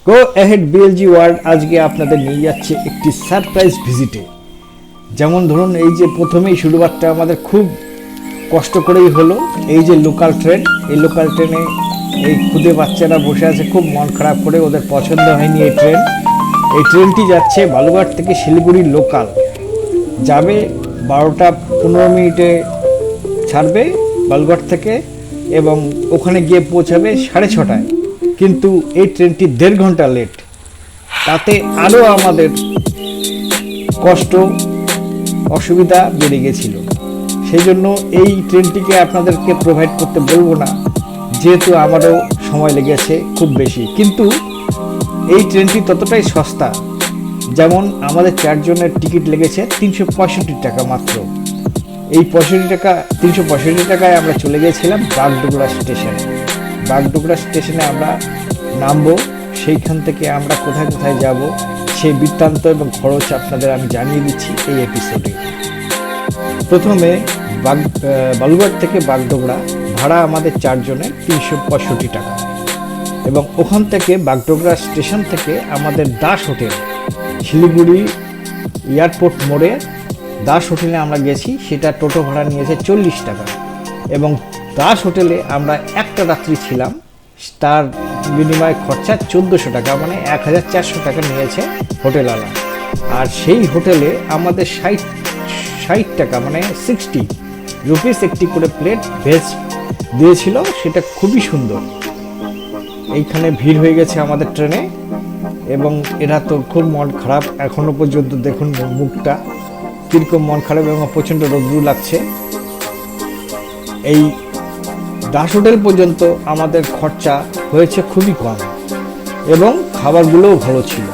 Go ahead বিএলজি world আজকে আপনাদের নিয়ে যাচ্ছে একটি সারপ্রাইজ ভিজিটে। যেমন ধরুন, এই যে প্রথমেই শুরুবাতটা আমাদের খুব কষ্ট করেই হলো। এই যে লোকাল ট্রেন, এই লোকাল ট্রেনে এই খুদে বাচ্চারা বসে আছে খুব মন খারাপ করে, ওদের পছন্দ হয়নি এই ট্রেন। এই ট্রেনটি যাচ্ছে বালুঘাট থেকে শিলিগুড়ি লোকাল, যাবে 12টা 15 মিনিটে, ছাড়বে বালুঘাট থেকে এবং ওখানে গিয়ে পৌঁছাবে 6:30টায়। কিন্তু এই ট্রেনটি 1.5 ঘন্টা লেট, তাতে আরও আমাদের কষ্ট অসুবিধা বেড়ে গেছিল। সেই জন্য এই ট্রেনটিকে আপনাদেরকে প্রোভাইড করতে বলবো না, যেহেতু আমারও সময় লেগেছে খুব বেশি। কিন্তু এই ট্রেনটি ততটাই সস্তা, যেমন আমাদের 4 জনের টিকিট লেগেছে 365 টাকা মাত্র। এই 365 টাকায় আমরা চলে গিয়েছিলাম বাগডোগরা স্টেশনে। বাগডোগরা স্টেশনে আমরা নামবো, সেইখান থেকে আমরা কোথায় কোথায় যাব সেই বৃত্তান্ত এবং খরচ আপনাদের আমি জানিয়ে দিচ্ছি এই এপিসোডে। প্রথমে বালুঘাট থেকে বাগডোগরা ভাড়া আমাদের 4 জনের 365 টাকা, এবং ওখান থেকে বাগডোগরা স্টেশন থেকে আমাদের দাস হোটেল, শিলিগুড়ি এয়ারপোর্ট মোড়ে দাস হোটেলে আমরা গেছি, সেটা টোটো ভাড়া নিয়েছে 40 টাকা। এবং দাস হোটেলে আমরা একটা রাত্রি ছিলাম, তার বিনিময় খরচা 1400 টাকা, মানে 1400 টাকা নিয়েছে হোটেলওয়ালা। আর সেই হোটেলে আমাদের 60 টাকা মানে 60 রুপিস একটি করে প্লেট ভেজ দিয়েছিল, সেটা খুবই সুন্দর। এইখানে ভিড় হয়ে গেছে আমাদের ট্রেনে, এবং এরা তো খুব মন খারাপ এখনো পর্যন্ত। দেখুন মুখটা কীরকম মন খারাপ, এবং প্রচণ্ড রৌদ্র লাগছে। এই দাস হোটেল পর্যন্ত আমাদের খরচা হয়েছে খুবই কম, এবং খাবারগুলোও ভালো ছিল।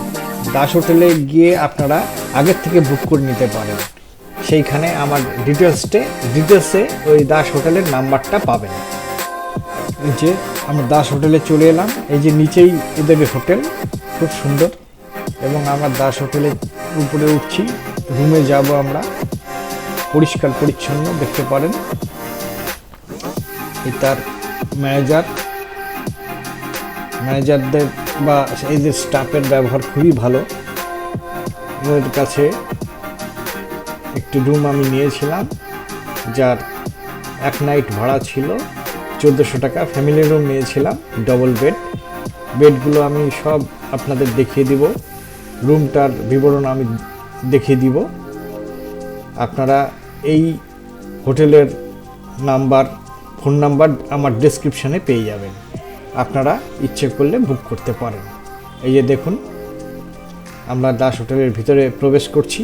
দাস হোটেলে গিয়ে আপনারা আগের থেকে বুক করে নিতে পারেন, সেইখানে আমার ডিটেলসে ওই দাস হোটেলের নাম্বারটা পাবেন। এই যে আমরা দাস হোটেলে চলে এলাম, এই যে নিচেই এদের হোটেল, খুব সুন্দর। এবং আমরা দাস হোটেলের উপরে উঠছি, রুমে যাব আমরা, পরিষ্কার পরিচ্ছন্ন দেখতে পারেন। তার ম্যানেজারদের বা এদের স্টাফের ব্যবহার খুবই ভালো। ওদের কাছে একটি রুম আমি নিয়েছিলাম, যার 1 নাইট ভাড়া ছিল 1400 টাকা। ফ্যামিলি রুম নিয়েছিলাম, ডবল বেডগুলো আমি সব আপনাদের দেখিয়ে দিব, রুমটার বিবরণ আমি দেখিয়ে দিব। আপনারা এই হোটেলের ফোন নাম্বার আমার ডেসক্রিপশানে পেয়ে যাবেন, আপনারা ইচ্ছে করলে বুক করতে পারেন। এই যে দেখুন, আমরা দাস হোটেলের ভিতরে প্রবেশ করছি।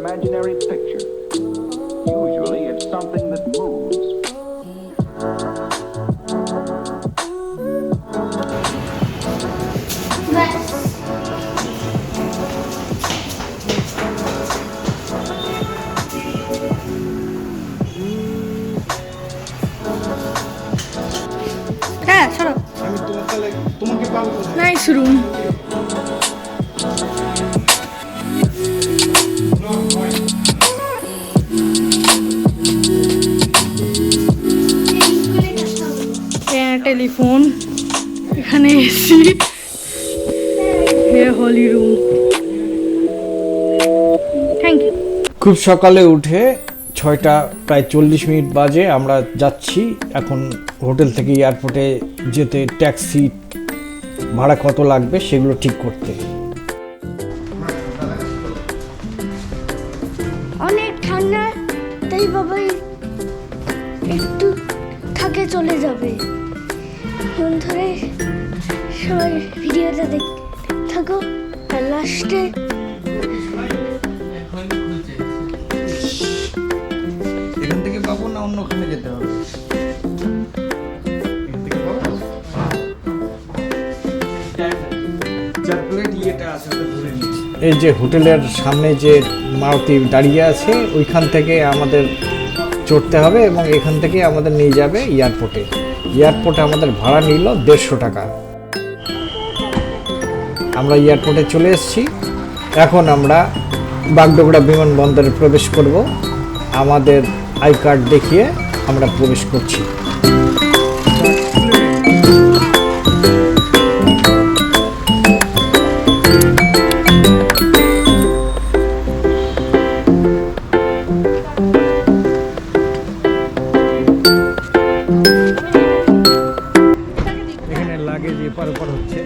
Imaginary picture. Usually it's something that moves. হ্যাঁ সরো, আমি তোমাকে পাবো নাইস রুম। টেলিফোন, এখানে এসি, হলি রুম। Thank you. খুব সকালে উঠে 6টা প্রায় 40 মিনিট বাজে আমরা যাচ্ছি এখন হোটেল থেকে এয়ারপোর্টে যেতে। ট্যাক্সি ভাড়া কত লাগবে সেগুলো ঠিক করতে। অনেক ঠান্ডা, তাই বাবাই একটু থাকে চলে যাবে। ধরে সবাই ভিডিওটা দেখতে থাকো। আর লাস্টে এখান থেকে পাবো না অন্যখানে যেতে হবে? এখান থেকে পাবো? চার প্লেট ইয়েটা আছে ওটা ধরে নিই। এই যে হোটেলের সামনে যে মারুতি দাঁড়িয়ে আছে ওইখান থেকে আমাদের চড়তে হবে এবং এখান থেকে আমাদের নিয়ে যাবে এয়ারপোর্টে। এয়ারপোর্টে আমাদের ভাড়া নিল 150 টাকা। আমরা এয়ারপোর্টে চলে এসেছি। এখন আমরা বাগডোগরা বিমানবন্দরে প্রবেশ করব। আমাদের আই কার্ড দেখিয়ে আমরা প্রবেশ করছি। এখানে লাগেজ এপার ওপার হচ্ছে।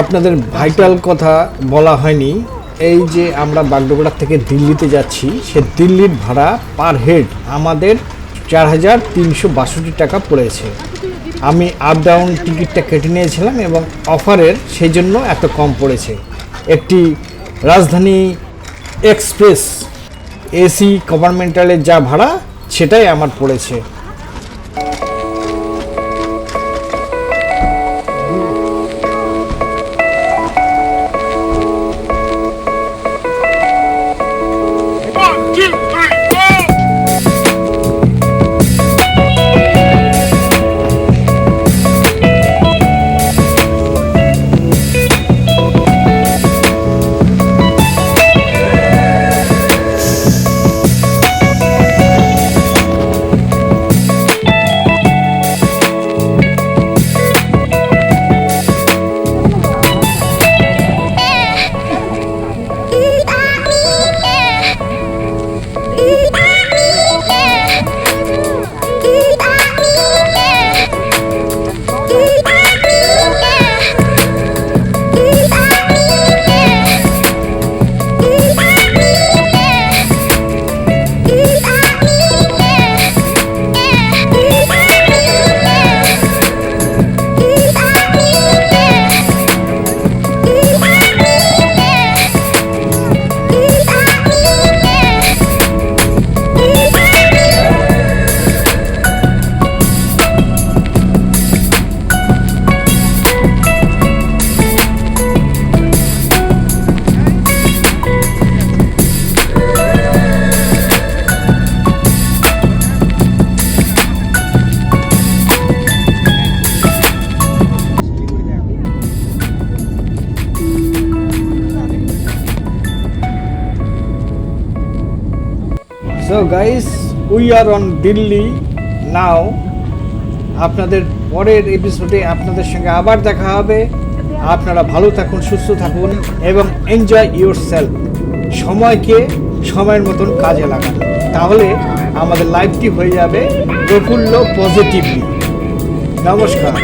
আপনাদের ভাইটাল কথা বলা হয়নি। এই যে আমরা বাগডোগরা থেকে দিল্লিতে যাচ্ছি, সে দিল্লির ভাড়া পার হেড আমাদের 4362 টাকা পড়েছে। আমি আপ ডাউন টিকিটটা কেটে নিয়েছিলাম এবং অফারের সেই জন্য এত কম পড়েছে। একটি রাজধানী এক্সপ্রেস এসি কম্পার্টমেন্টালের যা ভাড়া সেটাই আমার পড়েছে। So guys, we are on Delhi now. আপনাদের পরের এপিসোডে আপনাদের সঙ্গে আবার দেখা হবে। আপনারা ভালো থাকুন, সুস্থ থাকুন এবং এনজয় ইউর সেলফ। সময়কে সময়ের মতন কাজে লাগান, তাহলে আমাদের লাইফটি হয়ে যাবে প্রফুল্ল পজিটিভলি। নমস্কার।